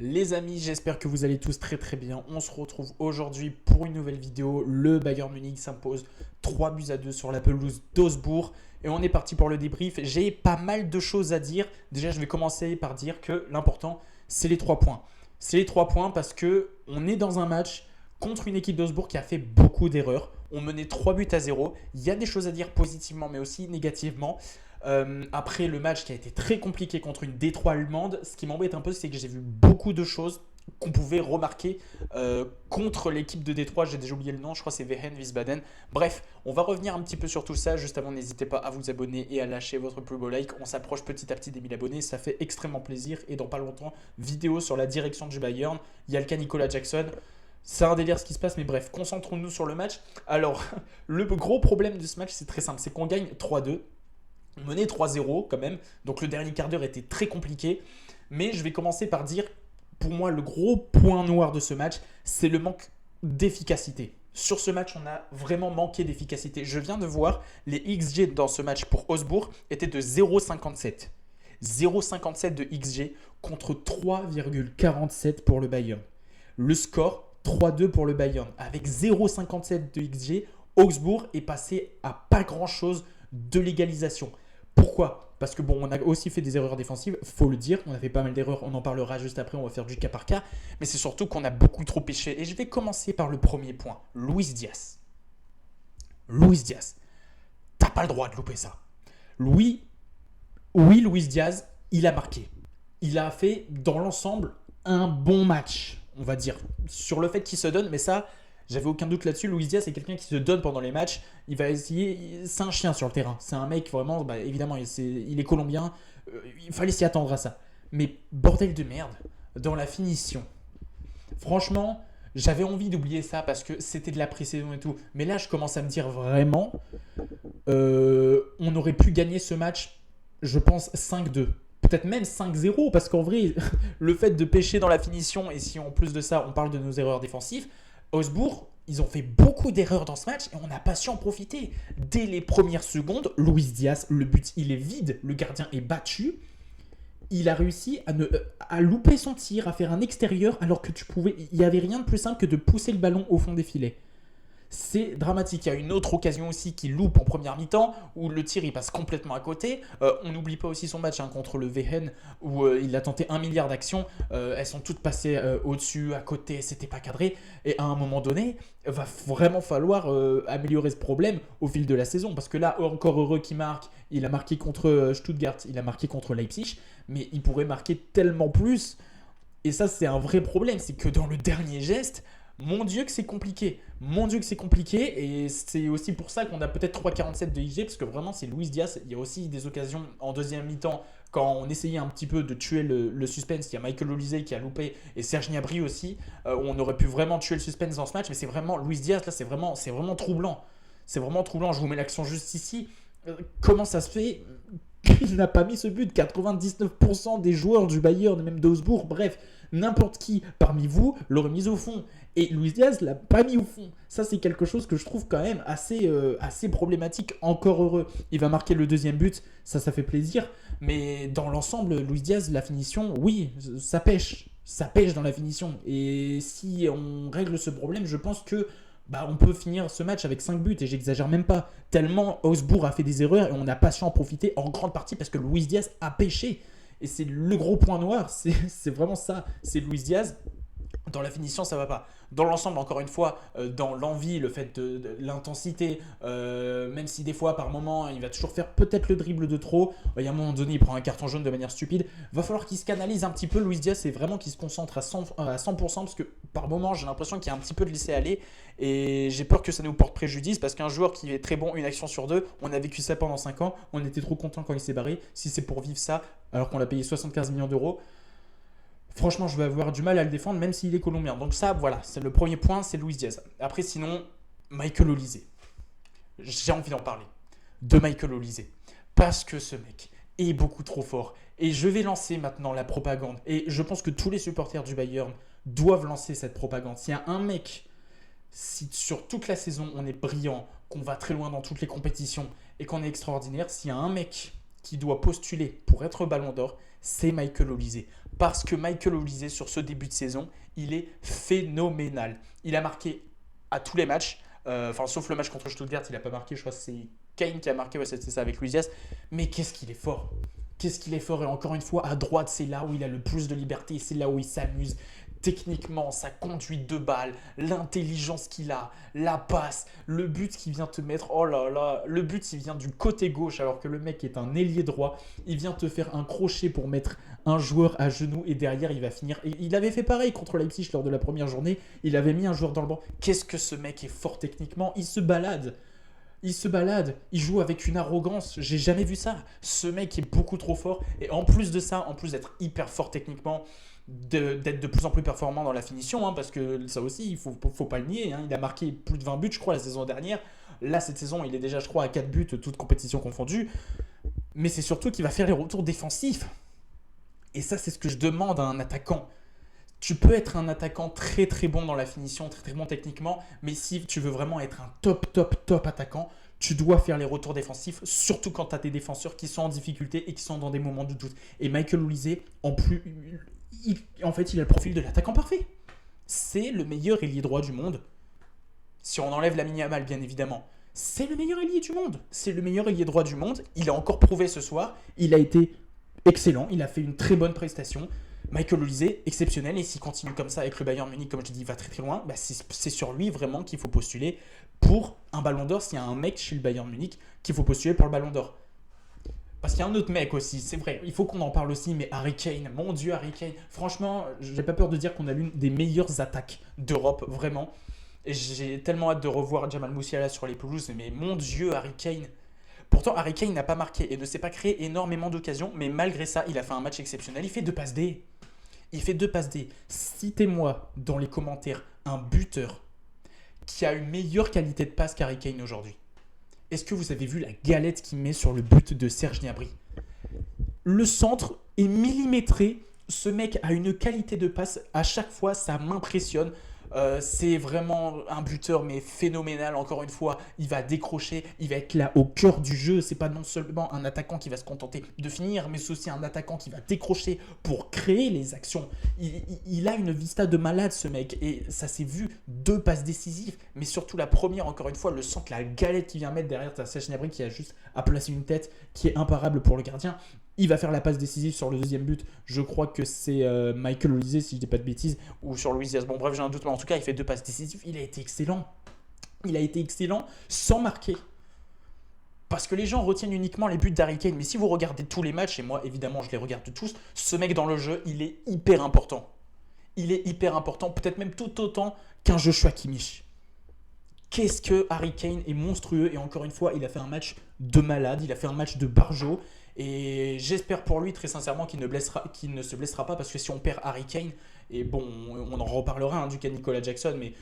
Les amis, j'espère que vous allez tous très très bien. On se retrouve aujourd'hui pour une nouvelle vidéo. Le Bayern Munich s'impose 3-2 sur la pelouse d'Augsbourg. Et on est parti pour le débrief. J'ai pas mal de choses à dire. Déjà, je vais commencer par dire que l'important, c'est les 3 points. C'est les 3 points parce qu'on est dans un match contre une équipe d'Augsbourg qui a fait beaucoup d'erreurs. On menait 3-0. Il y a des choses à dire positivement mais aussi négativement. Après le match qui a été très compliqué contre une Détroit allemande, ce qui m'embête un peu, c'est que j'ai vu beaucoup de choses qu'on pouvait remarquer contre l'équipe de Détroit. J'ai déjà oublié le nom, je crois que c'est Wehen Wiesbaden. Bref, on va revenir un petit peu sur tout ça. Juste avant, n'hésitez pas à vous abonner et à lâcher votre plus beau like. On s'approche petit à petit des 1000 abonnés, ça fait extrêmement plaisir. Et dans pas longtemps, vidéo sur la direction du Bayern. Il y a le cas Nicolas Jackson. C'est un délire ce qui se passe, mais bref, concentrons-nous sur le match. Alors, le gros problème de ce match, c'est très simple, c'est qu'on gagne 3-2. On menait 3-0 quand même, donc le dernier quart d'heure était très compliqué. Mais je vais commencer par dire, pour moi, le gros point noir de ce match, c'est le manque d'efficacité. Sur ce match, on a vraiment manqué d'efficacité. Je viens de voir, les XG dans ce match pour Augsbourg étaient de 0,57. 0,57 de XG contre 3,47 pour le Bayern. Le score, 3-2 pour le Bayern. Avec 0,57 de XG, Augsbourg est passé à pas grand-chose de l'égalisation. Pourquoi ? Parce que bon, on a aussi fait des erreurs défensives, faut le dire. On a fait pas mal d'erreurs, on en parlera juste après, on va faire du cas par cas. Mais c'est surtout qu'on a beaucoup trop péché. Et je vais commencer par le premier point. Luis Diaz. Luis Diaz. T'as pas le droit de louper ça. Luis Diaz, il a marqué. Il a fait, dans l'ensemble, un bon match, on va dire. Sur le fait qu'il se donne, mais ça, j'avais aucun doute là-dessus. Luis Diaz, c'est quelqu'un qui se donne pendant les matchs. Il va essayer. C'est un chien sur le terrain. C'est un mec vraiment. Évidemment, il est colombien. Il fallait s'y attendre à ça. Mais bordel de merde, dans la finition. Franchement, j'avais envie d'oublier ça parce que c'était de la pré-saison et tout. Mais là, je commence à me dire vraiment, on aurait pu gagner ce match, je pense, 5-2. Peut-être même 5-0, parce qu'en vrai, le fait de pêcher dans la finition, et si en plus de ça, on parle de nos erreurs défensives, Augsbourg, ils ont fait beaucoup d'erreurs dans ce match et on n'a pas su en profiter. Dès les premières secondes, Luis Diaz, le but, il est vide, le gardien est battu. Il a réussi à louper son tir, à faire un extérieur, alors que il n'y avait rien de plus simple que de pousser le ballon au fond des filets. C'est dramatique. Il y a une autre occasion aussi qui loupe en première mi-temps où le tir il passe complètement à côté. On n'oublie pas aussi son match contre le Wehen où il a tenté 1 milliard d'actions. Elles sont toutes passées au-dessus, à côté, c'était pas cadré. Et à un moment donné, il va vraiment falloir améliorer ce problème au fil de la saison. Parce que là, encore heureux qu'il marque. Il a marqué contre Stuttgart, il a marqué contre Leipzig. Mais il pourrait marquer tellement plus. Et ça, c'est un vrai problème. C'est que dans le dernier geste, mon Dieu que c'est compliqué. Mon Dieu que c'est compliqué. Et c'est aussi pour ça qu'on a peut-être 3,47 de XG. Parce que vraiment, c'est Luis Diaz. Il y a aussi des occasions en deuxième mi-temps. Quand on essayait un petit peu de tuer le suspense, il y a Michael Olise qui a loupé. Et Serge Gnabry aussi. Où on aurait pu vraiment tuer le suspense dans ce match. Mais c'est vraiment Luis Diaz. Là, c'est vraiment troublant. C'est vraiment troublant. Je vous mets l'action juste ici. Comment ça se fait qu'il n'a pas mis ce but? 99% des joueurs du Bayern, même d'Augsbourg, bref, n'importe qui parmi vous l'aurait mis au fond. Et Luis Diaz l'a pas mis au fond. Ça, c'est quelque chose que je trouve quand même assez problématique. Encore heureux, il va marquer le deuxième but. Ça fait plaisir. Mais dans l'ensemble, Luis Diaz, la finition, oui, ça pêche. Ça pêche dans la finition. Et si on règle ce problème, je pense que on peut finir ce match avec 5 buts. Et j'exagère même pas. Tellement Augsbourg a fait des erreurs et on n'a pas su en profiter en grande partie parce que Luis Diaz a pêché. Et c'est le gros point noir. C'est vraiment ça. C'est Luis Diaz. Dans la finition, ça va pas. Dans l'ensemble, encore une fois, dans l'envie, le fait de l'intensité, même si des fois, par moment, il va toujours faire peut-être le dribble de trop. Il y a un moment donné, il prend un carton jaune de manière stupide. Va falloir qu'il se canalise un petit peu. Luis Diaz, c'est vraiment qu'il se concentre à 100% parce que par moment, j'ai l'impression qu'il y a un petit peu de laisser aller. Et j'ai peur que ça nous porte préjudice parce qu'un joueur qui est très bon, une action sur deux, on a vécu ça pendant 5 ans. On était trop content quand il s'est barré. Si c'est pour vivre ça, alors qu'on l'a payé 75 millions d'euros. Franchement, je vais avoir du mal à le défendre, même s'il est colombien. Donc ça, voilà, c'est le premier point, c'est Luis Diaz. Après, sinon, Michael Olise. J'ai envie d'en parler. De Michael Olise. Parce que ce mec est beaucoup trop fort. Et je vais lancer maintenant la propagande. Et je pense que tous les supporters du Bayern doivent lancer cette propagande. S'il y a un mec, si sur toute la saison, on est brillant, qu'on va très loin dans toutes les compétitions et qu'on est extraordinaire, s'il y a un mec qui doit postuler pour être Ballon d'Or, c'est Michael Olise. parce que Michael Olise, sur ce début de saison, il est phénoménal. Il a marqué à tous les matchs, sauf le match contre Stuttgart, il n'a pas marqué, je crois que c'est Kane qui a marqué, ouais, c'était ça avec Luis Diaz. Mais qu'est-ce qu'il est fort! Qu'est-ce qu'il est fort! Et encore une fois, à droite, c'est là où il a le plus de liberté, c'est là où il s'amuse. Techniquement, sa conduite de balle, l'intelligence qu'il a, la passe, le but qu'il vient te mettre, oh là là, le but il vient du côté gauche alors que le mec est un ailier droit, il vient te faire un crochet pour mettre un joueur à genoux et derrière il va finir. Et il avait fait pareil contre Leipzig lors de la première journée, il avait mis un joueur dans le banc. Qu'est-ce que ce mec est fort techniquement, il se balade. Il joue avec une arrogance, j'ai jamais vu ça. Ce mec est beaucoup trop fort et en plus de ça, en plus d'être hyper fort techniquement, d'être de plus en plus performant dans la finition, parce que ça aussi, il faut pas le nier. Il a marqué plus de 20 buts, je crois, la saison dernière. Là, cette saison, il est déjà, je crois, à 4 buts, toutes compétitions confondues. Mais c'est surtout qu'il va faire les retours défensifs. Et ça, c'est ce que je demande à un attaquant. Tu peux être un attaquant très très bon dans la finition, très très bon techniquement, mais si tu veux vraiment être un top attaquant, tu dois faire les retours défensifs, surtout quand tu as des défenseurs qui sont en difficulté et qui sont dans des moments de doute. Et Michael Olise, en fait, il a le profil de l'attaquant parfait. C'est le meilleur ailier droit du monde. Si on enlève Lamine Yamal, bien évidemment. C'est le meilleur ailier du monde. C'est le meilleur ailier droit du monde. Il a encore prouvé ce soir. Il a été excellent. Il a fait une très bonne prestation. Michael Olise, exceptionnel. Et s'il continue comme ça avec le Bayern Munich, comme je dis, il va très très loin. C'est sur lui vraiment qu'il faut postuler pour un Ballon d'Or. S'il y a un mec chez le Bayern Munich qu'il faut postuler pour le Ballon d'Or. Parce qu'il y a un autre mec aussi, c'est vrai, il faut qu'on en parle aussi, mais Harry Kane, mon Dieu, Harry Kane. Franchement, j'ai pas peur de dire qu'on a l'une des meilleures attaques d'Europe, vraiment. Et j'ai tellement hâte de revoir Jamal Musiala sur les pelouses, mais mon Dieu, Harry Kane. Pourtant, Harry Kane n'a pas marqué et ne s'est pas créé énormément d'occasions, mais malgré ça, il a fait un match exceptionnel. Il fait 2 passes D. Citez-moi dans les commentaires un buteur qui a une meilleure qualité de passe qu'Harry Kane aujourd'hui. Est-ce que vous avez vu la galette qu'il met sur le but de Serge Gnabry? Le centre est millimétré. Ce mec a une qualité de passe. À chaque fois, ça m'impressionne. C'est vraiment un buteur mais phénoménal. Encore une fois, il va décrocher, il va être là au cœur du jeu. C'est pas non seulement un attaquant qui va se contenter de finir, mais c'est aussi un attaquant qui va décrocher pour créer les actions. Il a une vista de malade, ce mec, et ça s'est vu. 2 passes décisives, mais surtout la première, encore une fois, le centre, la galette qu'il vient mettre derrière. T'as Serge Gnabry qui a juste à placer une tête qui est imparable pour le gardien. Il va faire la passe décisive sur le deuxième but. Je crois que c'est Michael Olise, si je dis pas de bêtises, ou sur Luis Diaz. Bon, bref, j'ai un doute, mais en tout cas, il fait 2 passes décisives. Il a été excellent. Il a été excellent sans marquer. Parce que les gens retiennent uniquement les buts d'Harry Kane. Mais si vous regardez tous les matchs, et moi, évidemment, je les regarde tous, ce mec dans le jeu, il est hyper important. Il est hyper important, peut-être même tout autant qu'un Joshua Kimmich. Qu'est-ce que Harry Kane est monstrueux. Et encore une fois, il a fait un match de malade. Il a fait un match de barjo. Et j'espère pour lui très sincèrement qu'il ne se blessera pas, parce que si on perd Harry Kane, et bon, on en reparlera du cas Nicolas Jackson, mais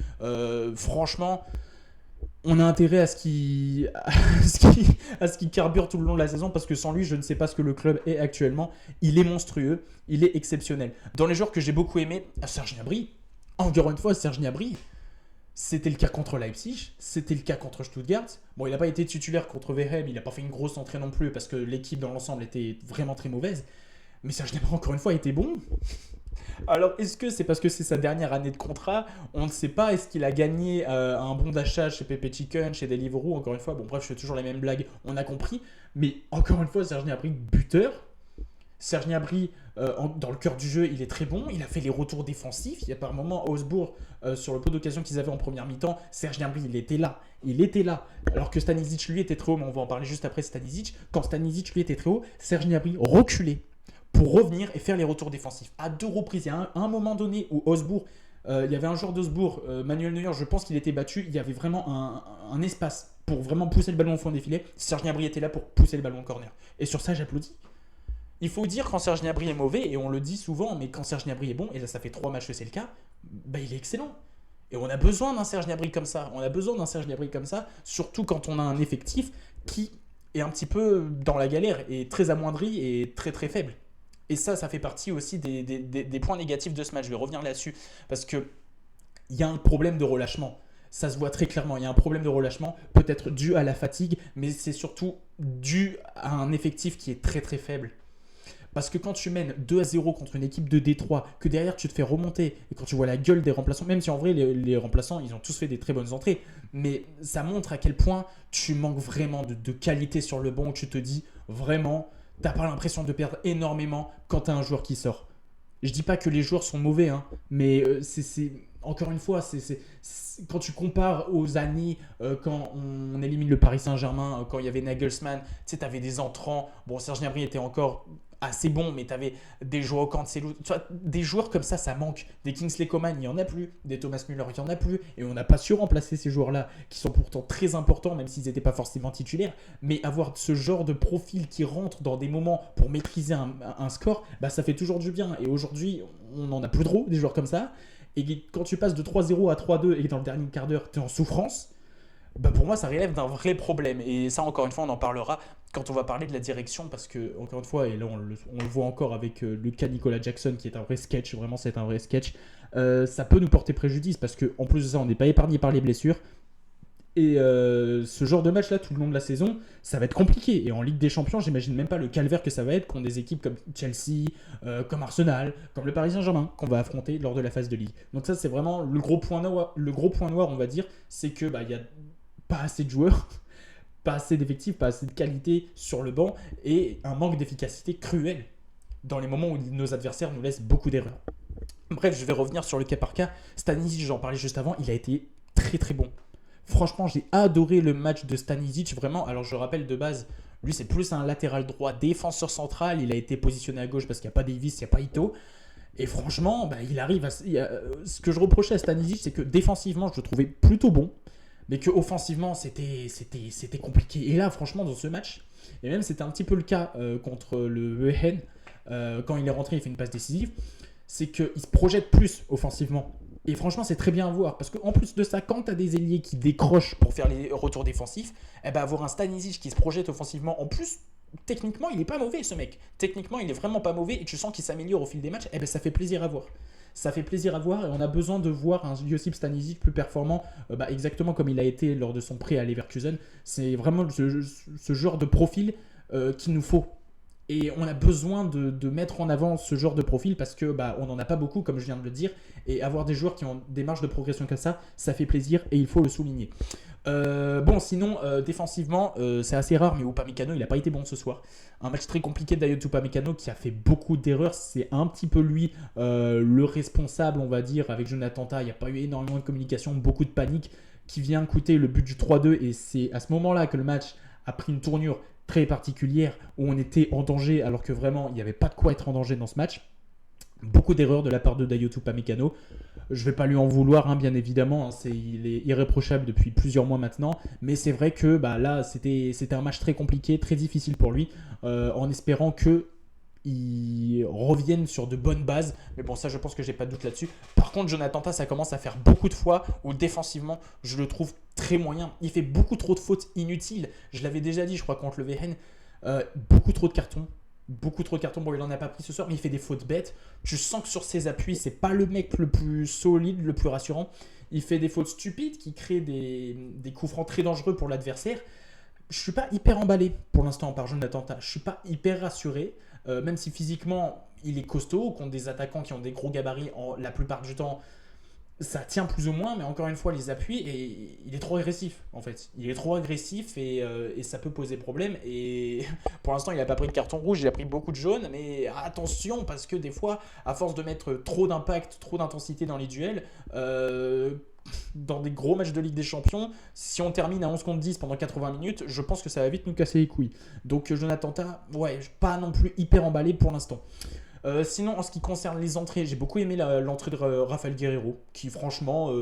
franchement, on a intérêt à ce qu'il carbure tout le long de la saison, parce que sans lui, je ne sais pas ce que le club est actuellement. Il est monstrueux, il est exceptionnel. Dans les joueurs que j'ai beaucoup aimé, Serge Gnabry, encore une fois, Serge Gnabry, c'était le cas contre Leipzig, c'était le cas contre Stuttgart. Bon, il n'a pas été titulaire contre Weheb, il n'a pas fait une grosse entrée non plus parce que l'équipe dans l'ensemble était vraiment très mauvaise. Mais Serge Gnabry, encore une fois, était bon. Alors, est-ce que c'est parce que c'est sa dernière année de contrat? On ne sait pas. Est-ce qu'il a gagné un bon d'achat chez Pepe Chicken, chez Deliveroo? Encore une fois, bon, bref, je fais toujours les mêmes blagues, on a compris. Mais encore une fois, Serge Gnabry, buteur. Serge Gnabry, dans le cœur du jeu, il est très bon. Il a fait les retours défensifs. Il y a par moments à Augsbourg, sur le peu d'occasions qu'ils avaient en première mi-temps, Serge Gnabry, il était là. Alors que Stanisic, lui, était très haut. Mais on va en parler juste après Stanisic. Quand Stanisic, lui, était très haut, Serge Gnabry reculait pour revenir et faire les retours défensifs. À 2 reprises, il y a un moment donné où Augsbourg, il y avait un joueur d'Augsbourg, Manuel Neuer, je pense qu'il était battu. Il y avait vraiment un espace pour vraiment pousser le ballon au fond des filets. Serge Gnabry était là pour pousser le ballon en corner. Et sur ça, j'applaudis. Il faut dire quand Serge Gnabry est mauvais, et on le dit souvent, mais quand Serge Gnabry est bon, et là ça fait 3 matchs que c'est le cas, il est excellent. Et on a besoin d'un Serge Gnabry comme ça. Surtout quand on a un effectif qui est un petit peu dans la galère, et très amoindri et très très faible. Et ça fait partie aussi des points négatifs de ce match. Je vais revenir là-dessus, parce qu'il y a un problème de relâchement. Ça se voit très clairement, il y a un problème de relâchement, peut-être dû à la fatigue, mais c'est surtout dû à un effectif qui est très très faible. Parce que quand tu mènes 2-0 contre une équipe de Détroit, que derrière tu te fais remonter, et quand tu vois la gueule des remplaçants, même si en vrai les remplaçants, ils ont tous fait des très bonnes entrées, mais ça montre à quel point tu manques vraiment de qualité sur le banc, où tu te dis vraiment, t'as pas l'impression de perdre énormément quand t'as un joueur qui sort. Je dis pas que les joueurs sont mauvais, hein, mais encore une fois, quand tu compares aux années quand on élimine le Paris Saint-Germain, quand il y avait Nagelsmann, tu sais, tu avais des entrants. Bon, Serge Gnabry était encore assez bon, mais tu avais des joueurs Cancelo. Tu vois, des joueurs comme ça manque. Des Kingsley Coman, il n'y en a plus. Des Thomas Müller, il n'y en a plus. Et on n'a pas su remplacer ces joueurs-là, qui sont pourtant très importants, même s'ils n'étaient pas forcément titulaires. Mais avoir ce genre de profil qui rentre dans des moments pour maîtriser un score, bah, ça fait toujours du bien. Et aujourd'hui, on n'en a plus trop, des joueurs comme ça. Et quand tu passes de 3-0 à 3-2 et que dans le dernier quart d'heure, tu es en souffrance, bah pour moi, ça relève d'un vrai problème. Et ça, encore une fois, on en parlera quand on va parler de la direction. Parce que, encore une fois, et là, on le voit encore avec le cas Nicolas Jackson, qui est un vrai sketch. Vraiment, c'est un vrai sketch. Ça peut nous porter préjudice. Parce qu'en plus de ça, on n'est pas épargné par les blessures. Et ce genre de match-là, tout le long de la saison, ça va être compliqué. Et en Ligue des Champions, j'imagine même pas le calvaire que ça va être contre des équipes comme Chelsea, comme Arsenal, comme le Paris Saint-Germain, qu'on va affronter lors de la phase de Ligue. Donc ça, c'est vraiment le gros point noir, on va dire, c'est que y a pas assez de joueurs, pas assez d'effectifs, pas assez de qualité sur le banc, et un manque d'efficacité cruel dans les moments où nos adversaires nous laissent beaucoup d'erreurs. Bref, je vais revenir sur le cas par cas. Stanisic, j'en parlais juste avant, il a été très très bon. Franchement, j'ai adoré le match de Stanisic, vraiment. Alors, je rappelle de base, lui, c'est plus un latéral droit, défenseur central. Il a été positionné à gauche parce qu'il n'y a pas Davis, il n'y a pas Ito. Et franchement, il arrive à... Ce que je reprochais à Stanisic, c'est que défensivement, je le trouvais plutôt bon, mais que offensivement, c'était compliqué. Et là, franchement, dans ce match, et même c'était un petit peu le cas contre le Ehen, quand il est rentré, il fait une passe décisive, c'est qu'il se projette plus offensivement. Et franchement, c'est très bien à voir. Parce qu'en plus de ça, quand tu as des ailiers qui décrochent pour faire les retours défensifs, avoir un Stanisic qui se projette offensivement, en plus, techniquement, il n'est pas mauvais, ce mec. Techniquement, il est vraiment pas mauvais et tu sens qu'il s'améliore au fil des matchs. Ça fait plaisir à voir. Ça fait plaisir à voir et on a besoin de voir un Josip Stanisic plus performant, exactement comme il a été lors de son prêt à Leverkusen. C'est vraiment ce genre de profil qu'il nous faut. Et on a besoin de mettre en avant ce genre de profil parce que on n'en a pas beaucoup, comme je viens de le dire. Et avoir des joueurs qui ont des marges de progression comme ça fait plaisir et il faut le souligner. Sinon, défensivement, c'est assez rare, mais Upamecano, il n'a pas été bon ce soir. Un match très compliqué d'Ayot Upamecano qui a fait beaucoup d'erreurs. C'est un petit peu lui le responsable, on va dire, avec Jonathan Tah. Il n'y a pas eu énormément de communication, beaucoup de panique qui vient coûter le but du 3-2. Et c'est à ce moment-là que le match a pris une tournure très particulière où on était en danger alors que vraiment il n'y avait pas de quoi être en danger dans ce match. Beaucoup d'erreurs de la part de Dayot Upamecano. Je ne vais pas lui en vouloir, hein, bien évidemment. Il est irréprochable depuis plusieurs mois maintenant. Mais c'est vrai que là, c'était un match très compliqué, très difficile pour lui, en espérant qu'il revienne sur de bonnes bases. Mais bon, ça, je pense que j'ai pas de doute là-dessus. Par contre, Jonathan Tah, ça commence à faire beaucoup de fois où défensivement, je le trouve très moyen. Il fait beaucoup trop de fautes inutiles. Je l'avais déjà dit, je crois, contre le VN. Beaucoup trop de cartons. Beaucoup trop de cartons. Bon, il n'en a pas pris ce soir, mais il fait des fautes bêtes. Tu sens que sur ses appuis, c'est pas le mec le plus solide, le plus rassurant. Il fait des fautes stupides qui créent des coups francs très dangereux pour l'adversaire. Je suis pas hyper emballé pour l'instant par Jonathan Tah. Je suis pas hyper rassuré, même si physiquement il est costaud contre des attaquants qui ont des gros gabarits la plupart du temps. Ça tient plus ou moins, mais encore une fois, les appuis, et il est trop agressif en fait. Il est trop agressif et ça peut poser problème. Et pour l'instant, il n'a pas pris de carton rouge, il a pris beaucoup de jaune, mais attention parce que des fois, à force de mettre trop d'impact, trop d'intensité dans les duels, dans des gros matchs de Ligue des Champions, si on termine à 11 contre 10 pendant 80 minutes, je pense que ça va vite nous casser les couilles. Donc Jonathan Tah, pas non plus hyper emballé pour l'instant. Sinon, en ce qui concerne les entrées, j'ai beaucoup aimé l'entrée de Rafael Guerreiro, qui franchement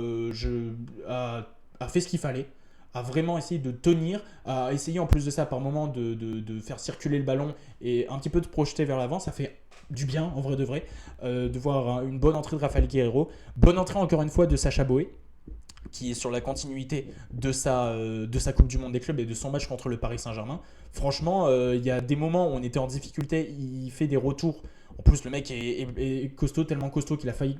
a fait ce qu'il fallait, a vraiment essayé de tenir, a essayé en plus de ça par moment de faire circuler le ballon et un petit peu de projeter vers l'avant. Ça fait du bien, en vrai de vrai, de voir une bonne entrée de Rafael Guerreiro. Bonne entrée encore une fois de Sacha Boey, qui est sur la continuité de sa Coupe du Monde des clubs et de son match contre le Paris Saint-Germain. Franchement, il y a des moments où on était en difficulté, il fait des retours. En plus, le mec est costaud, tellement costaud qu'il a failli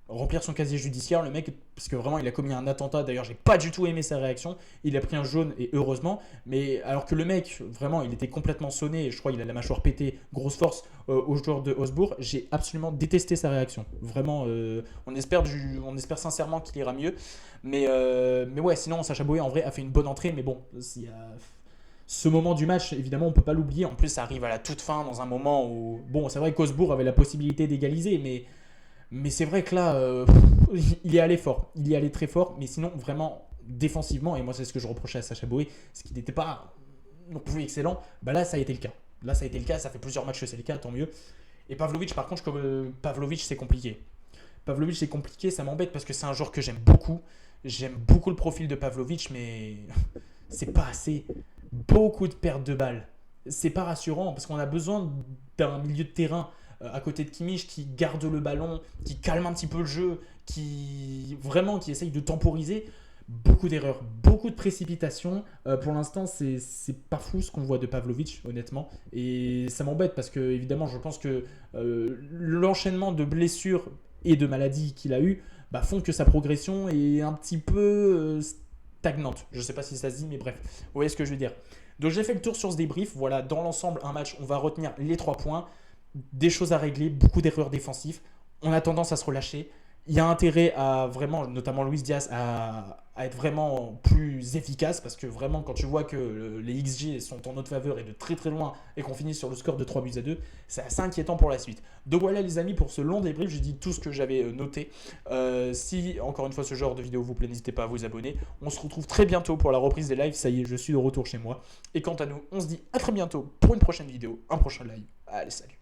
remplir son casier judiciaire, le mec, parce que vraiment, il a commis un attentat. D'ailleurs, j'ai pas du tout aimé sa réaction. Il a pris un jaune, et heureusement. Mais alors que le mec, vraiment, il était complètement sonné. Je crois qu'il a la mâchoire pétée, grosse force au joueur de Augsbourg. J'ai absolument détesté sa réaction. Vraiment, on espère sincèrement qu'il ira mieux. Mais ouais, sinon, Sacha Boey, en vrai, a fait une bonne entrée. Mais bon, il y a ce moment du match, évidemment, on ne peut pas l'oublier. En plus, ça arrive à la toute fin, dans un moment où... Bon, c'est vrai qu'Augsbourg avait la possibilité d'égaliser, mais c'est vrai que là, il est allé fort. Il y allé très fort, mais sinon, vraiment, défensivement, et moi, c'est ce que je reprochais à Sacha Boey, c'est qu'il n'était pas non plus excellent. Bah là, ça a été le cas. Là, ça a été le cas. Ça fait plusieurs matchs que c'est le cas, tant mieux. Et Pavlovic, par contre, Pavlovic, c'est compliqué. Pavlovic, c'est compliqué, ça m'embête parce que c'est un joueur que j'aime beaucoup. J'aime beaucoup le profil de Pavlovic, mais c'est pas assez. Beaucoup de pertes de balles. C'est pas rassurant parce qu'on a besoin d'un milieu de terrain à côté de Kimmich qui garde le ballon, qui calme un petit peu le jeu, qui essaye de temporiser. Beaucoup d'erreurs, beaucoup de précipitations. Pour l'instant, c'est pas fou ce qu'on voit de Pavlovic, honnêtement. Et ça m'embête parce que, évidemment, je pense que l'enchaînement de blessures et de maladies qu'il a eu font que sa progression est un petit peu stagnante. Je sais pas si ça se dit, mais bref, vous voyez ce que je veux dire. Donc j'ai fait le tour sur ce débrief. Voilà, dans l'ensemble, un match, on va retenir les 3 points. Des choses à régler, beaucoup d'erreurs défensives. On a tendance à se relâcher. Il y a intérêt à vraiment, notamment Luis Diaz, à être vraiment plus efficace parce que vraiment, quand tu vois que les XG sont en notre faveur et de très très loin et qu'on finit sur le score de 3-2, c'est assez inquiétant pour la suite. Donc voilà les amis, pour ce long débrief, j'ai dit tout ce que j'avais noté. Si encore une fois ce genre de vidéo vous plaît, n'hésitez pas à vous abonner. On se retrouve très bientôt pour la reprise des lives. Ça y est, je suis de retour chez moi. Et quant à nous, on se dit à très bientôt pour une prochaine vidéo, un prochain live. Allez, salut.